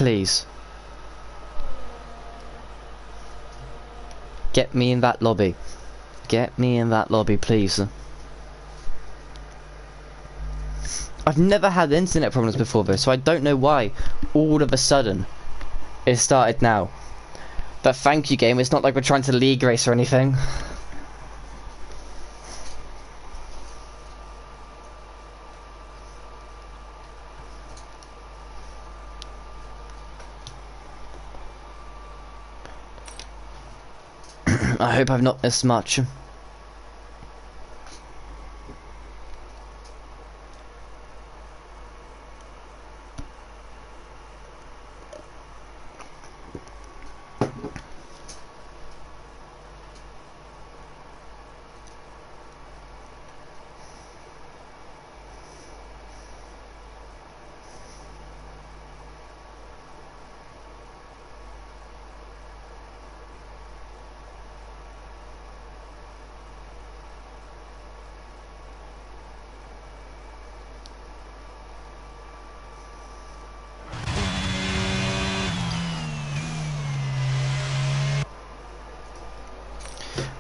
Please. Get me in that lobby. Get me in that lobby, please. I've never had internet problems before though, so I don't know why all of a sudden it started now. But thank you, game. It's not like we're trying to league race or anything. I hope I've not missed much.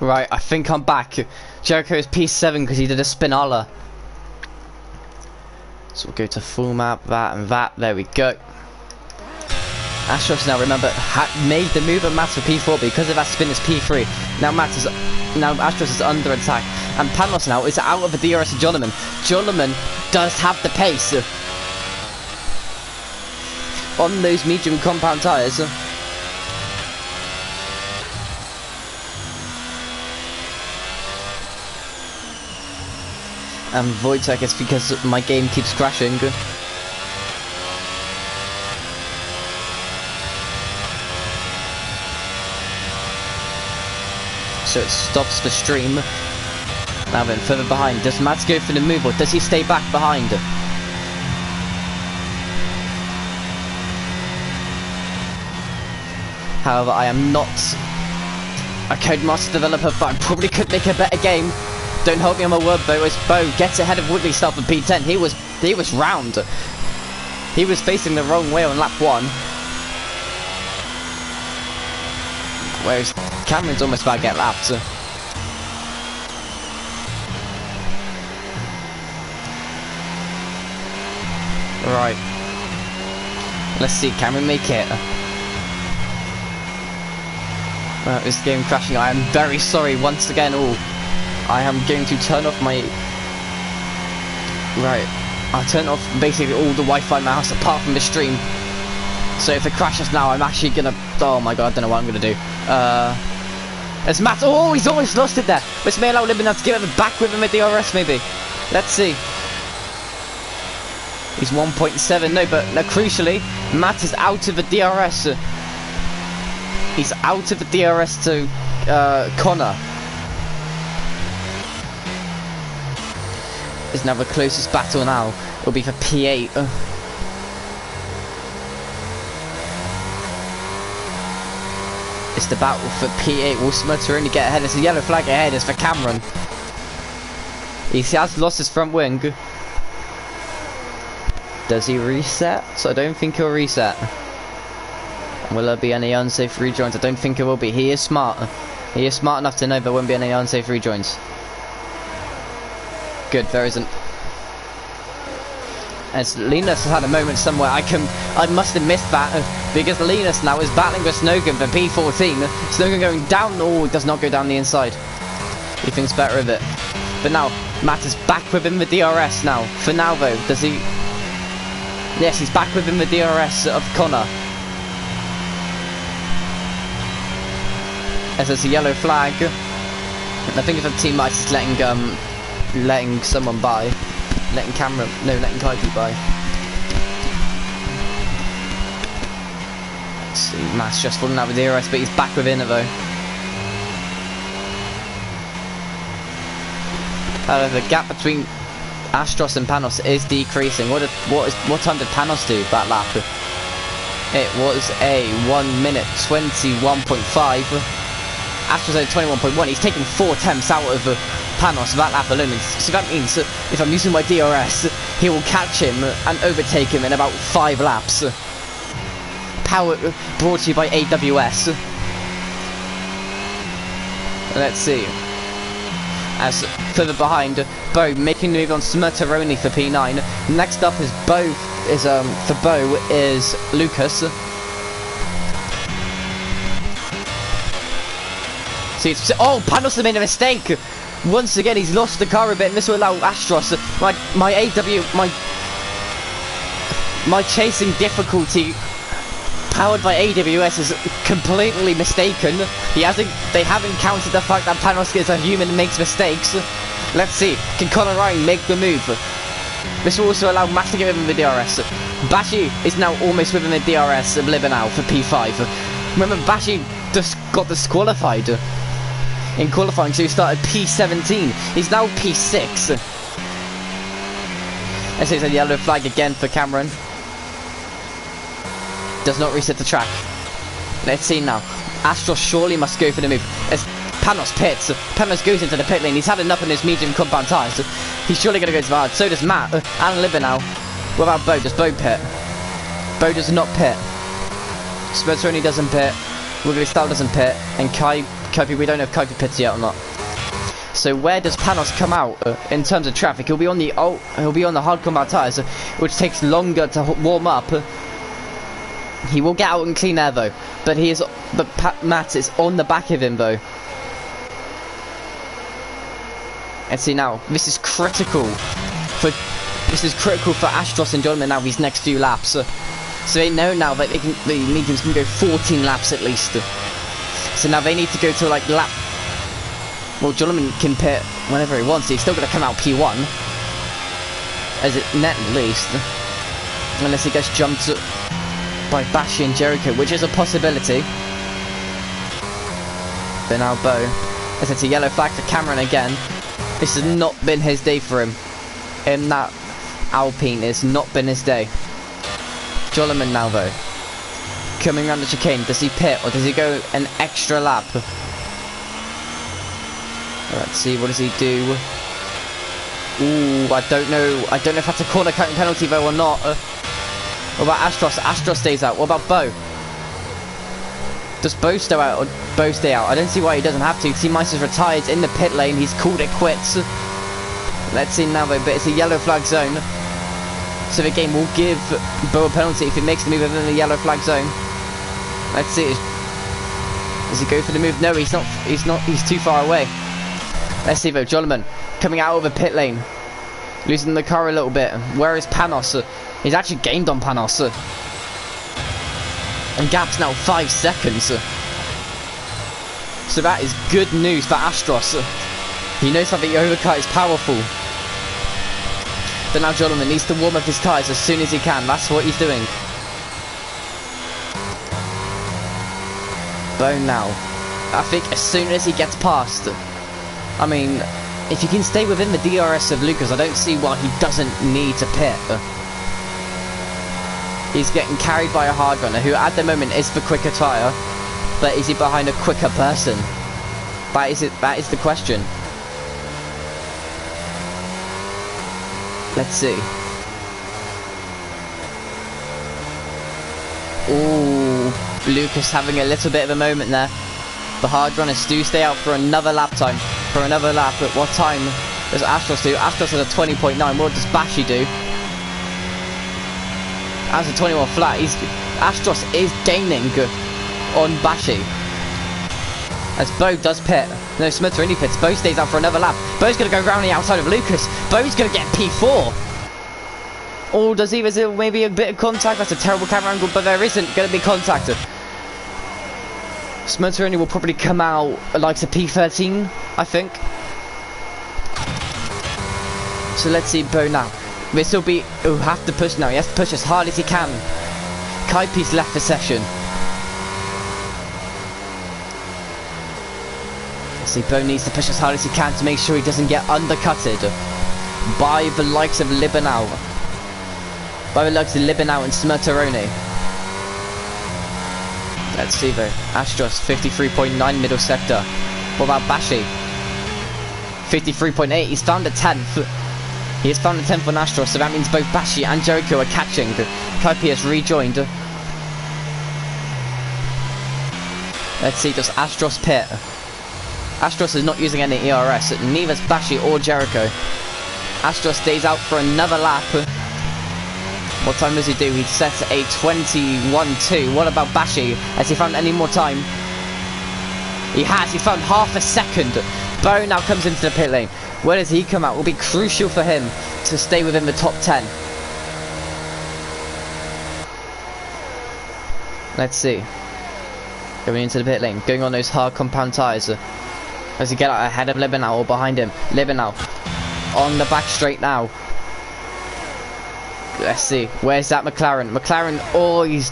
Right, I think I'm back. Jericho is P7 because he did a spinala. So we'll go to full map, that and that. There we go. Astros now, remember, made the move of Matt for P4 because of that spin is P3. Now Astros is under attack. And Panos now is out of the DRS of Jolliman. Jolliman does have the pace on those medium compound tyres. And Wojtek, it's because my game keeps crashing. So it stops the stream. Now then, further behind. Does Mats go for the move or does he stay back behind? However, I am not a Codemaster developer, but I probably could make a better game. Don't hold me on my word though, as Bo gets ahead of Woodley Stuff in P10. He was round. He was facing the wrong way on lap 1. Whereas Cameron's almost about to get lapped. Right. Let's see, Cameron make it. This game crashing. I am very sorry once again all. I am going to turn off my... Right. I'll turn off basically all the Wi-Fi in my house apart from the stream. So if it crashes now, I'm actually gonna... Oh my god, I don't know what I'm gonna do. It's Matt. Oh, he's almost lost it there. Which may allow Libby now to get it back with him at DRS maybe. Let's see. He's 1.7. No, but crucially, Matt is out of the DRS. He's out of the DRS to Connor. Is now the closest battle now. It'll be for P8. It's the battle for P8. Will Smutter only get ahead? It's a yellow flag ahead. It's for Cameron. He has lost his front wing. Does he reset? So I don't think he'll reset. Will there be any unsafe rejoins? I don't think it will be. He is smart. He is smart enough to know there won't be any unsafe rejoins. Good, there isn't. As Linus has had a moment somewhere, I must have missed that because Linus now is battling with Snogan for P14. Snogan going down, oh, it does not go down the inside. He thinks better of it. But now, Matt is back within the DRS now. For now though, does he... Yes, he's back within the DRS of Connor. As there's a yellow flag. And I think if a team might just letting someone by. Letting Kaiju by. Let's see, Matt's just falling out with the DRS, but he's back within it though. However, the gap between Astros and Panos is decreasing. What time did Panos do that lap? It was a 1 minute 21.5. Astros at 21.1. He's taken 4 attempts out of Panos that lap alone. So that means if I'm using my DRS, he will catch him and overtake him in about 5 laps. brought to you by AWS. Let's see. As further behind, Bo making the move on Smirteroni for P9. Next up is for Bo is Lucas. See, Panos made a mistake. Once again, he's lost the car a bit, and this will allow Astros. My chasing difficulty, powered by AWS, is completely mistaken. They haven't counted the fact that Panos is a human and makes mistakes. Let's see, can Conor Ryan make the move? This will also allow Matt to get within the DRS. Bashi is now almost within the DRS of Libanow for P5. Remember, Bashi just got disqualified in qualifying, so he started P17. He's now P6. Let's see, it's a yellow flag again for Cameron. Does not reset the track. Let's see now. Astros surely must go for the move. As Panos pits. Panos goes into the pit lane. He's had enough in his medium compound tyres. He's surely going to go to the hard. So does Matt and Libanow. What about Bo? Does Bo pit? Bo does not pit. Smirteroni doesn't pit. Wiggly Style doesn't pit. And Kopi, we don't know if Kopi pits yet or not. So where does Panos come out in terms of traffic? He'll be on the hard compound tyres, which takes longer to warm up. He will get out in clean air though, but Matt is on the back of him though. Let's see now. This is critical for Astros and Jonathan now. These next few laps, so they know now that the mediums can go 14 laps at least. So now they need to go to like lap. Well, Jonathan can pit whenever he wants. He's still going to come out P1, as it net at least, unless he gets jumped by Bashi and Jericho, which is a possibility. But now Bo, as it's a yellow flag for Cameron again. This has not been his day for him. In that Alpine, it's not been his day. Jolliman now though, coming around the chicane. Does he pit or does he go an extra lap? Let's see, what does he do? Ooh, I don't know if that's a corner counting penalty though or not. What about Astros? Astros stays out. What about Bo? Does Bo stay out or Bo stay out? I don't see why he doesn't have to. See, Mice is retired in the pit lane. He's called it quits. Let's see now though, but it's a yellow flag zone. So the game will give Bo a penalty if he makes the move within the yellow flag zone. Let's see. Does he go for the move? No, he's not. He's too far away. Let's see though. Jolliman coming out of the pit lane, losing the car a little bit. Where is Panos? He's actually gained on Panos. And gap's now 5 seconds. So that is good news for Astros. He knows that the overcut is powerful. But now Jolliman needs to warm up his tyres as soon as he can. That's what he's doing. Bo now. I think as soon as he gets past, I mean, if he can stay within the DRS of Lucas, I don't see why he doesn't need to pit. He's getting carried by a hard runner who at the moment is the quicker tyre, but is he behind a quicker person? That is the question. Let's see. Ooh, Lucas having a little bit of a moment there. The hard runners do stay out for another lap time. For another lap. At what time does Astros do? Astros has a 20.9. What does Bashi do? As a 21 flat, Astros is gaining on Bashi. As Bo does pit. No, Smirteroni pits. Bo stays out for another lap. Bo's going to go round the outside of Lucas. Bo's going to get P4. Or does he? Is it maybe a bit of contact? That's a terrible camera angle, but there isn't going to be contact. Smirteroni will probably come out like a P13, I think. So let's see Bo now. This will be, he'll have to push now. He has to push as hard as he can. Kaipi's left the session. Let's see, Bo needs to push as hard as he can to make sure he doesn't get undercutted by the likes of Libanow. By the likes of Libanow and Smirteroni. Let's see though. Astros 53.9 middle sector. What about Bashi? 53.8. He's found a 10th. He has found a 10th on Astros, so that means both Bashi and Jericho are catching. Kaipi has rejoined. Let's see, does Astros pit? Astros is not using any ERS, neither is Bashi or Jericho. Astros stays out for another lap. What time does he do? He sets a 21.2. What about Bashi? Has he found any more time? He has. He found half a second. Bo now comes into the pit lane. Where does he come out? Will be crucial for him to stay within the top 10. Let's see. Going into the pit lane. Going on those hard compound tyres. Does he get out ahead of Libenow or behind him? Libenow on the back straight now. Let's see. Where's that McLaren? McLaren, oh, he's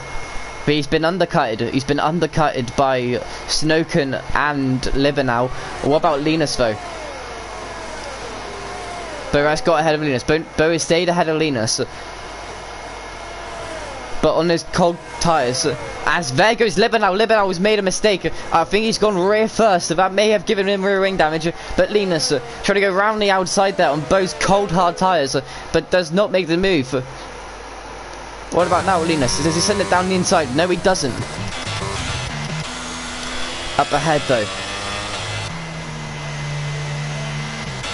been undercutted. He's been undercutted by Snoken and Libenow. What about Linus though? Bo has got ahead of Linus. Bo has stayed ahead of Linus. But on those cold tyres, as there goes Libenow. Libenow has made a mistake. I think he's gone rear first, so that may have given him rear wing damage. But Linus trying to go round the outside there on Bo's cold hard tyres, but does not make the move. What about now, Linus? Does he send it down the inside? No, he doesn't. Up ahead though.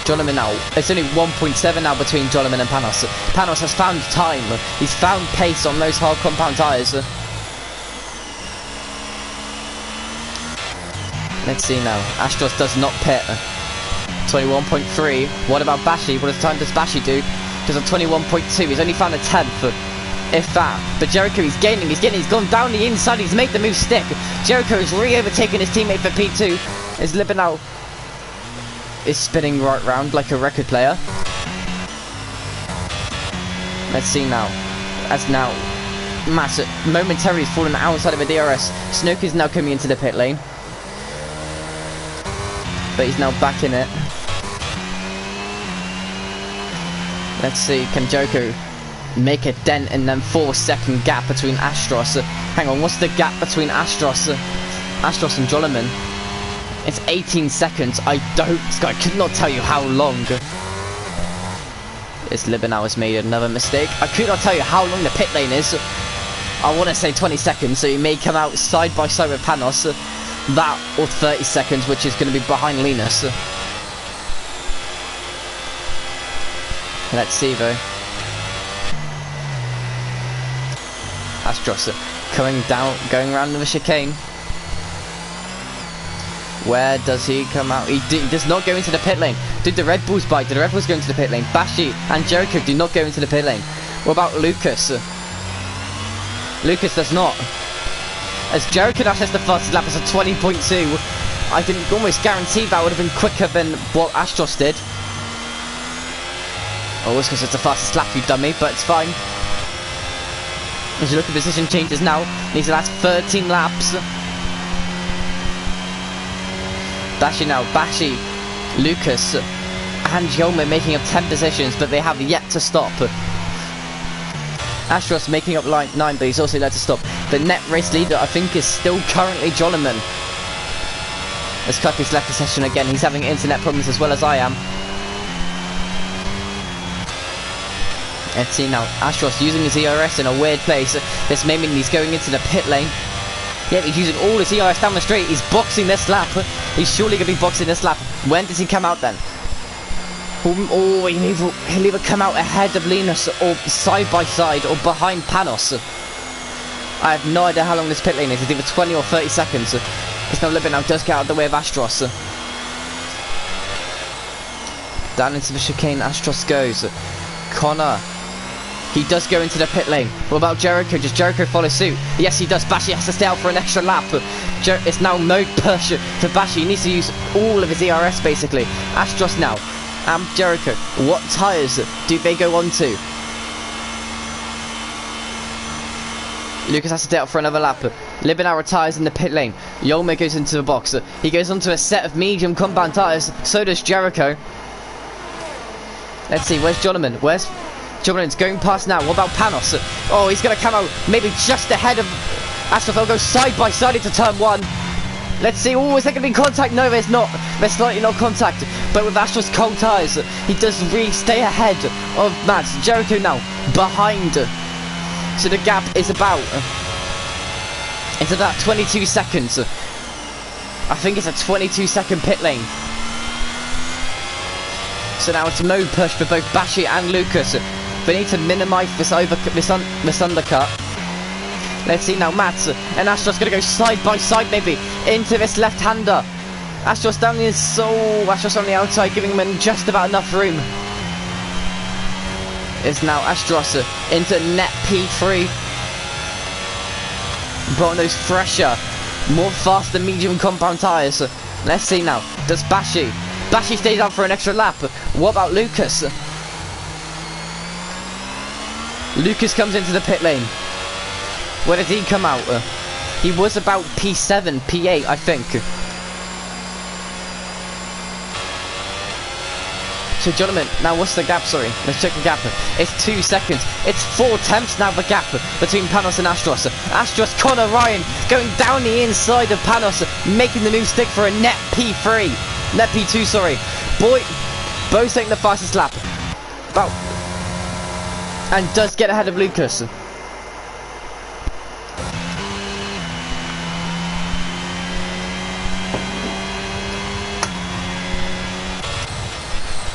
Jolomin now. It's only 1.7 now between Jolomin and Panos. Panos has found time. He's found pace on those hard compound tyres. Let's see now. Astros does not pit. 21.3. What about Bashi? What time does Bashi do? Does a 21.2. He's only found a 10th. If that. But Jericho, he's gaining. He's gone down the inside. He's made the move stick. Jericho is re-overtaking his teammate for P2. Is Libenow is spinning right round like a record player. Let's see now. As now Matt momentarily fallen outside of a DRS. Snoke is now coming into the pit lane. But he's now back in it. Let's see, can Jericho make a dent in them 4-second gap between Astros? Hang on, what's the gap between Astros and Jolomin? It's 18 seconds. I could not tell you how long. This Libenow has made another mistake. I could not tell you how long the pit lane is. I want to say 20 seconds, so he may come out side by side with Panos. That or 30 seconds, which is going to be behind Linus. Let's see though. Astros coming down, going around the chicane. Where does he come out? He does not go into the pit lane. Did the Red Bulls bite? Did the Red Bulls go into the pit lane? Bashi and Jericho do not go into the pit lane. What about Lucas? Lucas does not. As Jericho now says the fastest lap is a 20.2. I can almost guarantee that would have been quicker than what Astros did. Oh, it's because it's the fastest lap, you dummy, but it's fine. As you look at position changes now, needs the last 13 laps. Bashi now, Bashi, Lucas and Yolma making up 10 positions, but they have yet to stop. Astros making up line 9, but he's also yet to stop. The net race leader, I think, is still currently Jolomin. As Kucky's left the session again, he's having internet problems as well as I am. Let's see now, Astros using his ERS in a weird place. This may mean he's going into the pit lane. Yeah, he's using all his ERS down the straight. He's boxing this lap. He's surely going to be boxing this lap. When does he come out then? Oh, he'll either come out ahead of Linus or side by side or behind Panos. I have no idea how long this pit lane is. It's either 20 or 30 seconds. It's now Libenow does get out of the way of Astros. Down into the chicane, Astros goes. Connor. He does go into the pit lane. What about Jericho? Does Jericho follow suit? Yes, he does. Bashi has to stay out for an extra lap. It's now no push for Bashi. He needs to use all of his ERS, basically. Astros now. And Jericho. What tyres do they go on to? Lucas has to stay out for another lap. Libenow retires in the pit lane. Yolma goes into the box. He goes onto a set of medium compound tyres. So does Jericho. Let's see. Where's Jolomin? Jolomin's going past now. What about Panos? Oh, he's going to come out maybe just ahead of Astros. They'll go side by side into turn 1. Let's see. Oh, is there going to be contact? No, there's not. There's slightly not contact. But with Astros' cold tyres, he does really stay ahead of Mads. Jericho now behind. So the gap is about 22 seconds. I think it's a 22-second pit lane. So now it's a mode push for both Bashi and Lucas. They need to minimise this undercut. Let's see now, Mats and Astros gonna go side by side maybe into this left-hander. Astros down the Astros on the outside, giving him just about enough room. It's now Astros into net P3. But on those fresher, more faster medium compound tyres. Let's see now, does Bashi stays out for an extra lap. What about Lucas? Lucas comes into the pit lane. Where did he come out? He was about P7, P8 I think. So gentlemen, now what's the gap, sorry, let's check the gap. It's 2 seconds, it's 4 tenths now the gap between Panos and Astros. Astros, Connor Ryan going down the inside of Panos, making the move stick for a net P3, net P2 sorry. Both taking the fastest lap, and does get ahead of Lucas.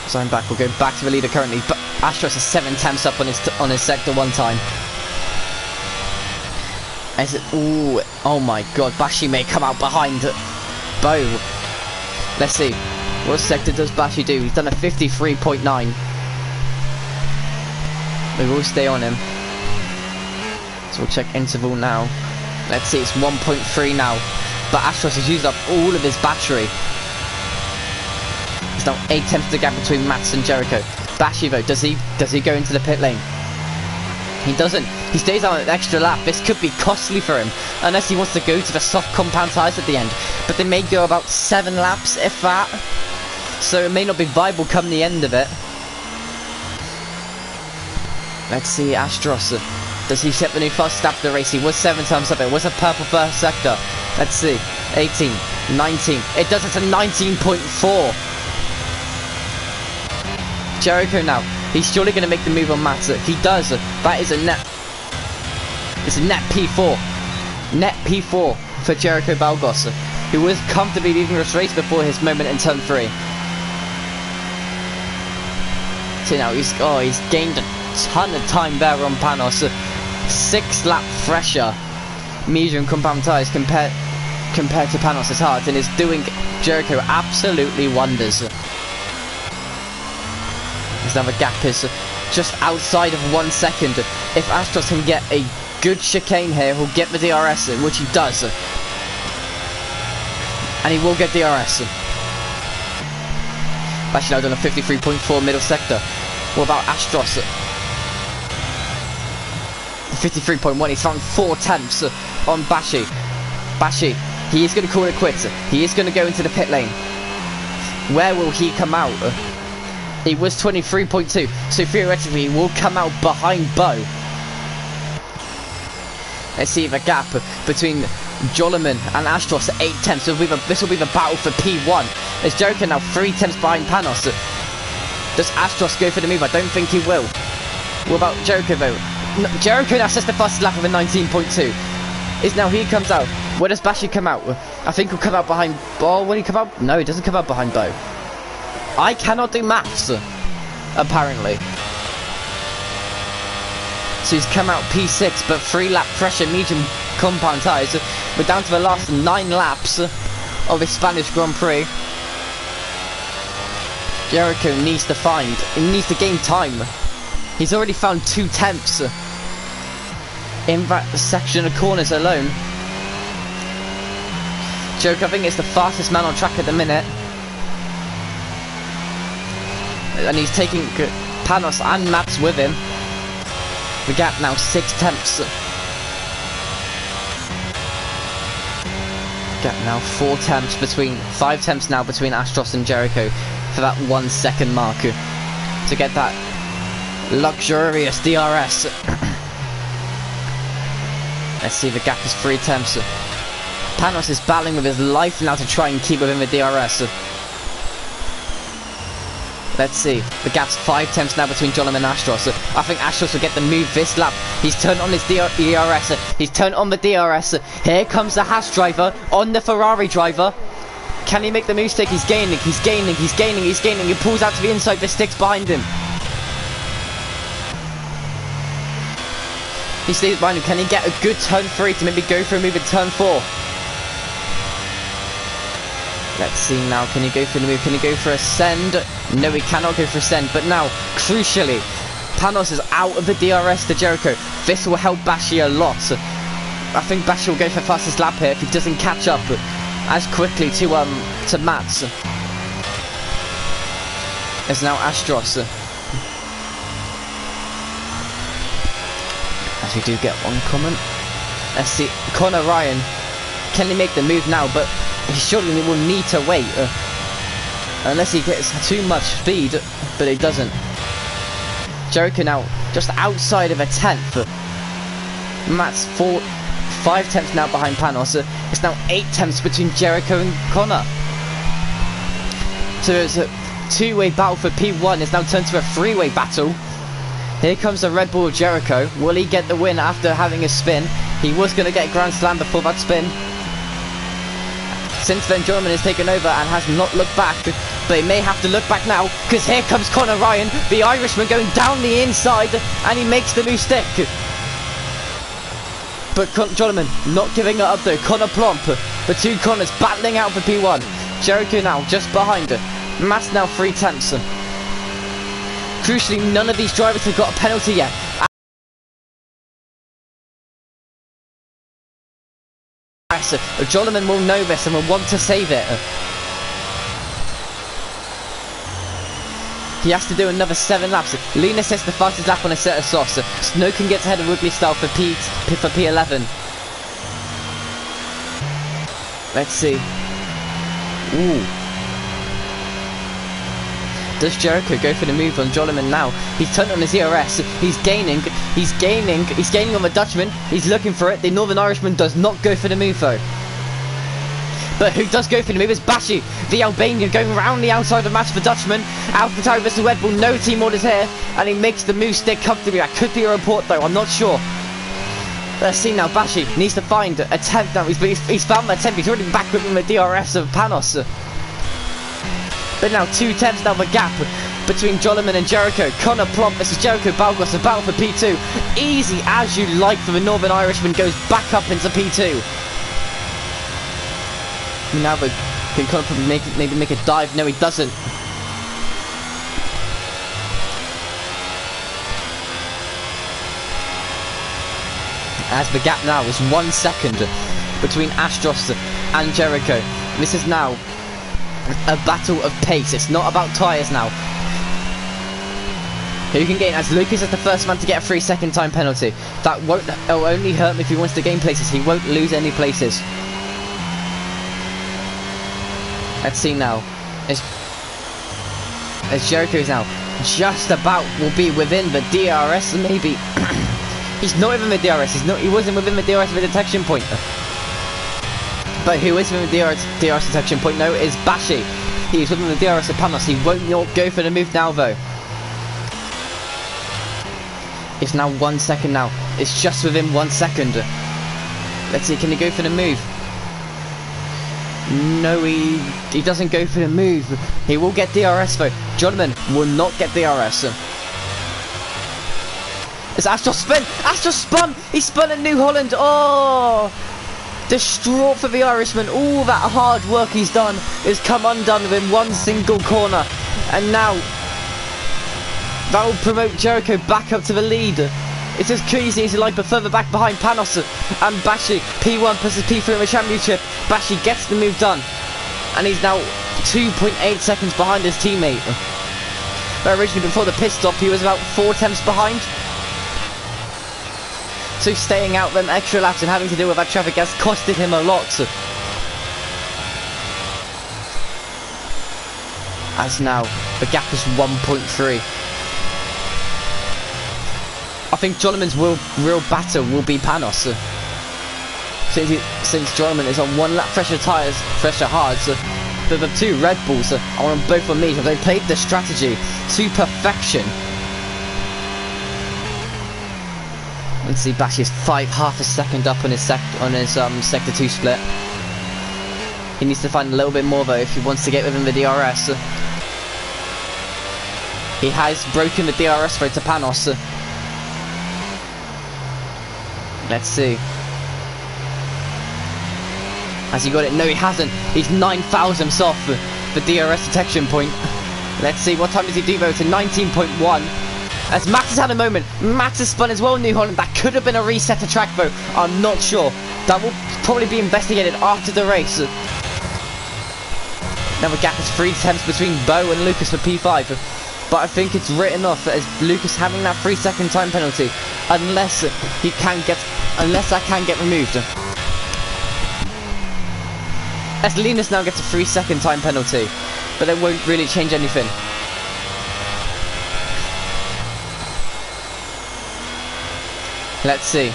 So I'm back. We'll go back to the leader currently. But Astros is 7 tenths up on his sector 1 time. Is it? Ooh, oh my God! Bashi may come out behind Bo. Let's see. What sector does Bashi do? He's done a 53.9. We will stay on him. So we'll check interval now. Let's see. It's 1.3 now. But Astros has used up all of his battery. Now 8 tenths the gap between Mats and Jericho. Bashi though, does he go into the pit lane? He doesn't. He stays on an extra lap. This could be costly for him unless he wants to go to the soft compound tyres at the end. But they may go about 7 laps if that. So it may not be viable come the end of it. Let's see Astros. Does he set the new fast lap of the race? He was 7 times up. It was a purple first sector. Let's see. 18, 19. It does it to 19.4. Jericho now, he's surely going to make the move on Mats. He does. That is a net. It's a net P4. Net P4 for Jericho Balgos, who was comfortably leading this race before his moment in turn 3. So now he's gained a ton of time there on Panos. 6 lap fresher medium compound tyres compared to Panos' hard, and is doing Jericho absolutely wonders. Now the gap is just outside of 1 second. If Astros can get a good chicane here, he'll get the DRS in, which he does. And he will get DRS. Actually, now done a 53.4 middle sector. What about Astros? 53.1, he's found 4 tenths on Bashi. Bashi, he is going to call it quits. He is going to go into the pit lane. Where will he come out? He was 23.2, so theoretically he will come out behind Bo. Let's see the gap between Joliman and Astros at 8 tenths. This will be the battle for P1. There's Jericho now 3 tenths behind Panos. Does Astros go for the move? I don't think he will. What about Jericho though? No, Jericho now sets the fastest lap of a 19.2. Is now he comes out. Where does Bashi come out? I think he'll come out behind Bo. Will he come out? No, he doesn't come out behind Bo. I cannot do maths, apparently. So he's come out P6, but 3 lap fresher medium compound tyres. We're down to the last 9 laps of the Spanish Grand Prix. Jericho needs to gain time. He's already found 2 tenths in that section of corners alone. Jericho, I think, is the fastest man on track at the minute. And he's taking Panos and Mats with him. The gap now 6 tenths. Gap now 4 tenths between 5 tenths now between Astros and Jericho for that 1 second mark to get that luxurious DRS. Let's see, the gap is 3 tenths. Panos is battling with his life now to try and keep within the DRS. Let's see, the gap's 5 tenths now between Joliman and Astros. I think Astros will get the move this lap. He's turned on his DRS. He's turned on the DRS. Here comes the Haas driver on the Ferrari driver. Can he make the move stick? He's gaining. He pulls out to the inside, the stick's behind him. He stays behind him. Can he get a good turn 3 to maybe go for a move in turn 4? Let's see now. Can he go for the move? Can he go for a send? No, he cannot go for a send. But now, crucially, Panos is out of the DRS to Jericho. This will help Bashi a lot. I think Bashi will go for fastest lap here if he doesn't catch up as quickly to Mats. It's now Astros. As we do get one comment. Let's see, Connor Ryan. Can he make the move now? But he surely will need to wait. Unless he gets too much speed, but he doesn't. Jericho now just outside of a 10th. Matt's 5 tenths now behind Panos. It's now 8 tenths between Jericho and Connor. So it's a 2-way battle for P1. It's now turned to a 3-way battle. Here comes the Red Bull of Jericho. Will he get the win after having a spin? He was going to get Grand Slam before that spin. Since then, Jordan has taken over and has not looked back. But he may have to look back now, because here comes Connor Ryan, the Irishman, going down the inside, and he makes the move stick. But Jordan not giving it up though. Connor Plomp, the two Connors battling out for P1. Jericho now just behind. Matt's now 3 tenths. Crucially, none of these drivers have got a penalty yet. Jolliman will know this and will want to save it. He has to do another 7 laps. Lena sets the fastest lap on a set of softs. Snowken gets ahead of Wrigley Style for P11. Let's see. Ooh. Does Jericho go for the move on Jolliman now? He's turned on his ERS. He's gaining on the Dutchman. He's looking for it. The Northern Irishman does not go for the move though. But who does go for the move is Bashi, the Albanian, going around the outside of the match for Dutchman. Alpha Tower versus Red Bull, no team orders here. And he makes the move stick comfortably. That could be a report though, I'm not sure. Let's see now, Bashi needs to find a 10th now. He's found that 10th. He's already back with him the DRS of Panos. But now 2 tenths now the gap between Jolliman and Jericho. Connor Plomp versus Jericho Balgos, a battle for P2. Easy as you like for the Northern Irishman, goes back up into P2. Now can Connor maybe make a dive? No, he doesn't. As the gap now is 1 second between Astros and Jericho. This is now a battle of pace. It's not about tyres now. Who can gain? As Lucas is the first man to get a 3-second time penalty. It'll only hurt him if he wants to gain places. He won't lose any places. Let's see now. As Jericho's now just about will be within the DRS, maybe. He's not within the DRS. He wasn't within the DRS of the detection point. But who is within the DRS detection point now is Bashi. He's within the DRS of Panos. He won't not go for the move now though. It's now 1 second now. It's just within 1 second. Let's see, can he go for the move? No, he doesn't go for the move. He will get DRS though. Jonathan will not get DRS. It's Astro spin! Astro spun! He spun at New Holland! Oh! Distraught for the Irishman. All that hard work he's done is come undone within 1 single corner. And now that will promote Jericho back up to the lead. It's as crazy as you like, but further back behind Panos and Bashi. P1 versus P3 in the championship. Bashi gets the move done. And he's now 2.8 seconds behind his teammate. But originally before the pit stop he was about 4 tenths behind. So staying out them extra laps and having to deal with that traffic has costed him a lot. As now, the gap is 1.3. I think Jolliman's real battle will be Panos. Since Jolliman is on 1 lap fresher tyres, fresher hards, the 2 Red Bulls are on both on me. So they played the strategy to perfection. Let's see, Bashi is half a second up on his sector 2 split. He needs to find a little bit more though if he wants to get within the DRS. He has broken the DRS throw to Panos. Let's see. Has he got it? No, he hasn't. He's 9 thousandths off the DRS detection point. Let's see, what time does he do though? To 19.1. As Max has had a moment. Max has spun as well, New Holland. That could have been a reset to track though. I'm not sure. That will probably be investigated after the race. Now the gap is 3 tenths between Bo and Lucas for P5. But I think it's written off as Lucas having that 3-second time penalty. Unless that can get removed. As Linus now gets a 3-second time penalty. But it won't really change anything. Let's see.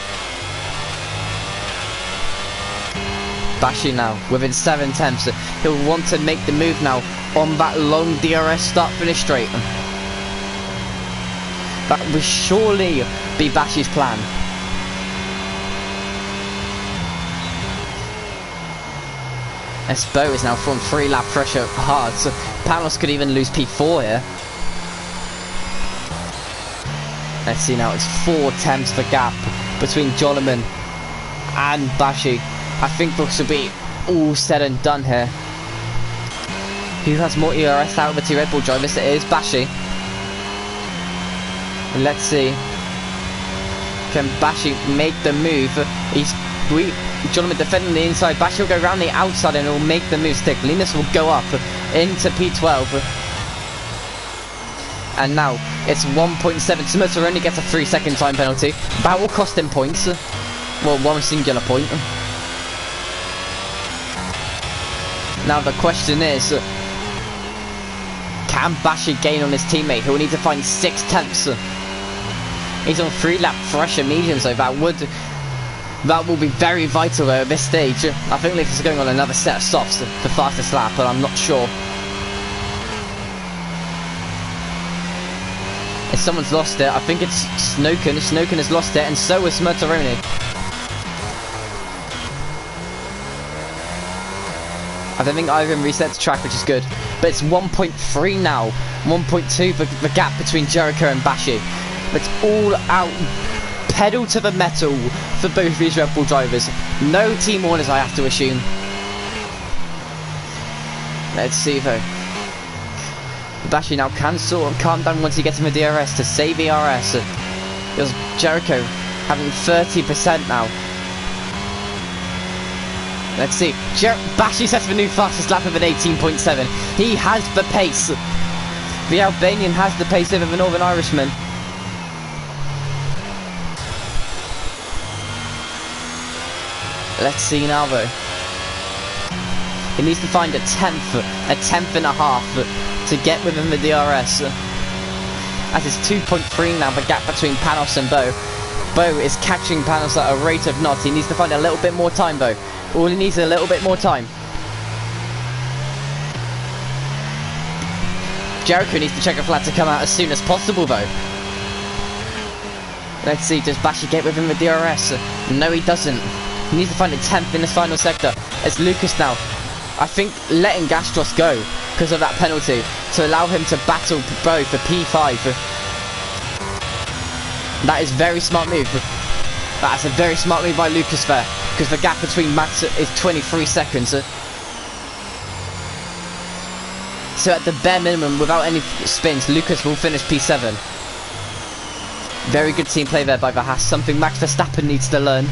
Bashi now, within 7 tenths. He'll want to make the move now on that long DRS start finish straight. That will surely be Bashi's plan. As Bo is now from 3 lap pressure hard, so Panos could even lose P4 here. Let's see now, it's 4 tenths the gap between Joloman and Bashi. I think this will be all said and done here. Who has more ERS out of the 2 Red Bull drivers? It is Bashi. And let's see. Can Bashi make the move? Joloman defending the inside. Bashi will go around the outside and will make the move stick. Linus will go up into P12. And now it's 1.7. Smurter only gets a 3-second time penalty. That will cost him points. Well, 1 singular point. Now the question is, can Bashi gain on his teammate? He'll need to find 6 tenths. He's on 3 lap fresher medium, so that will be very vital at this stage. I think Lucas is going on another set of softs, the fastest lap, but I'm not sure. If someone's lost it, I think it's Snoken. Snoken has lost it, and so has Smurteroni. I don't think either of them reset the track, which is good. But it's 1.3 now. 1.2 for the gap between Jericho and Bashi. It's all out. Pedal to the metal for both these Red Bull drivers. No team orders, I have to assume. Let's see though. Bashi now can sort of calm down once he gets in the DRS to save ERS. There's Jericho having 30% now. Let's see. Bashi sets the new fastest lap of an 18.7. He has the pace. The Albanian has the pace over the Northern Irishman. Let's see now though. He needs to find a tenth and a half to get within the DRS. As it's 2.3 now, the gap between Panos and Bo. Bo is catching Panos at a rate of knots. He needs to find a little bit more time though. All he needs is a little bit more time. Jericho needs to check a flat to come out as soon as possible though. Let's see, does Bashi get within the DRS? No, he doesn't. He needs to find a 10th in this final sector. It's Lucas now. I think letting Gastros go because of that penalty to allow him to battle Bo for P5. That is very smart move. That's a very smart move by Lucas there, because the gap between Max is 23 seconds. So at the bare minimum, without any spins, Lucas will finish P7. Very good team play there by the Haas, something Max Verstappen needs to learn.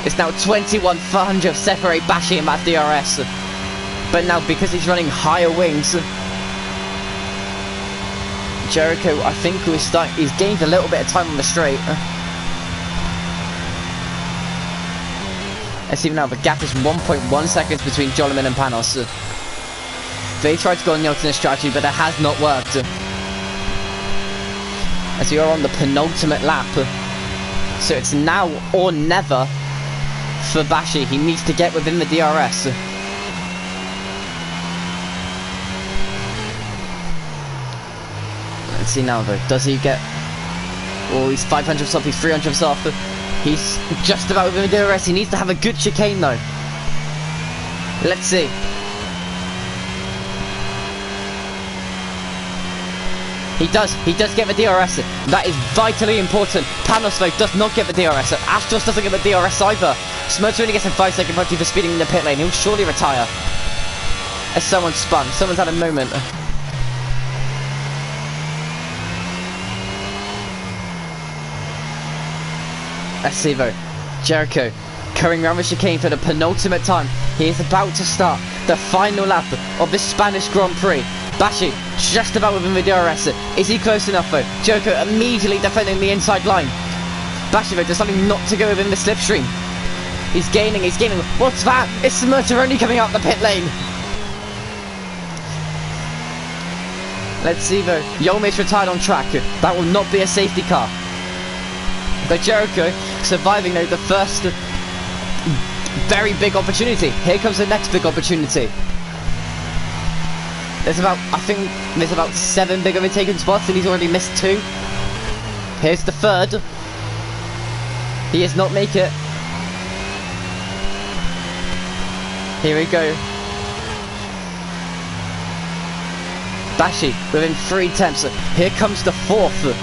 It's now 21/400 separate Bashi and that DRS. But now, because he's running higher wings, Jericho, I think, he's gained a little bit of time on the straight. Let's see now, the gap is 1.1 seconds between Joloman and Panos. They tried to go on the alternate strategy, but that has not worked. As we are on the penultimate lap. So it's now or never for Bashi. He needs to get within the DRS. Let's see now though, does he get... Oh, he's 500 off, he's 300 off. He's just about within the DRS. He needs to have a good chicane though. Let's see. He does get the DRS. That is vitally important. Panos though does not get the DRS. Astros doesn't get the DRS either. Smurch only gets a 5-second penalty for speeding in the pit lane. He'll surely retire. As someone spun. Someone's had a moment. Let's see though. Jericho coming round the chicane for the penultimate time. He is about to start the final lap of the Spanish Grand Prix. Bashi just about within the DRS. Is he close enough though? Jericho immediately defending the inside line. Bashi though deciding not to go within the slipstream. He's gaining. What's that? It's Murtaroni coming out the pit lane. Let's see though. Yolmich retired on track. That will not be a safety car. But Jericho surviving though the first very big opportunity. Here comes the next big opportunity. I think there's about 7 big overtaken spots and he's already missed 2. Here's the third. He does not make it. Here we go. Bashi within 3 attempts. Here comes the 4th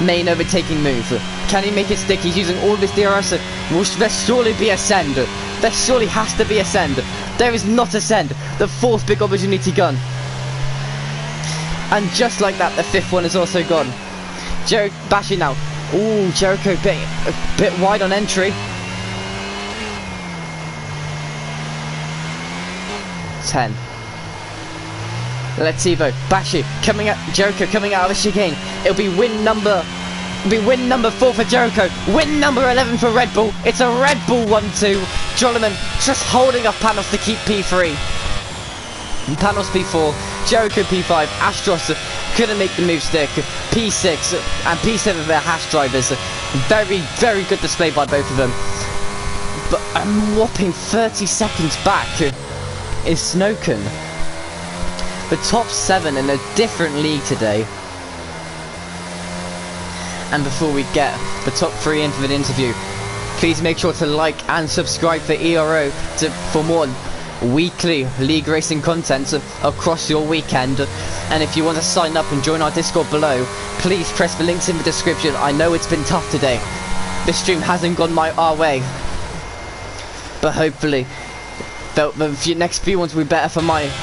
main overtaking move. Can he make it stick? He's using all of his DRS. Will there surely be a send? There surely has to be a send. There is not a send. The 4th big opportunity gone. And just like that, the 5th one is also gone. Bashi now. Ooh, Jericho a bit wide on entry. 10. Let's see though. Bashi coming at Jericho coming out of the chicane. It'll be win number 4 for Jericho. Win number 11 for Red Bull. It's a Red Bull 1-2. Jolliman just holding off Panos to keep P3. Panos P4, Jericho P5, Astros couldn't make the move stick, P6 and P7 their hash drivers. Very, very good display by both of them. But a whopping 30 seconds back is Snowcon. The top 7 in a different league today. And before we get the top 3 in for the interview, please make sure to like and subscribe for Ero for more weekly league racing content across your weekend. And if you want to sign up and join our Discord below, please press the links in the description. I know it's been tough today. This stream hasn't gone our way, but hopefully the next few ones will be better for my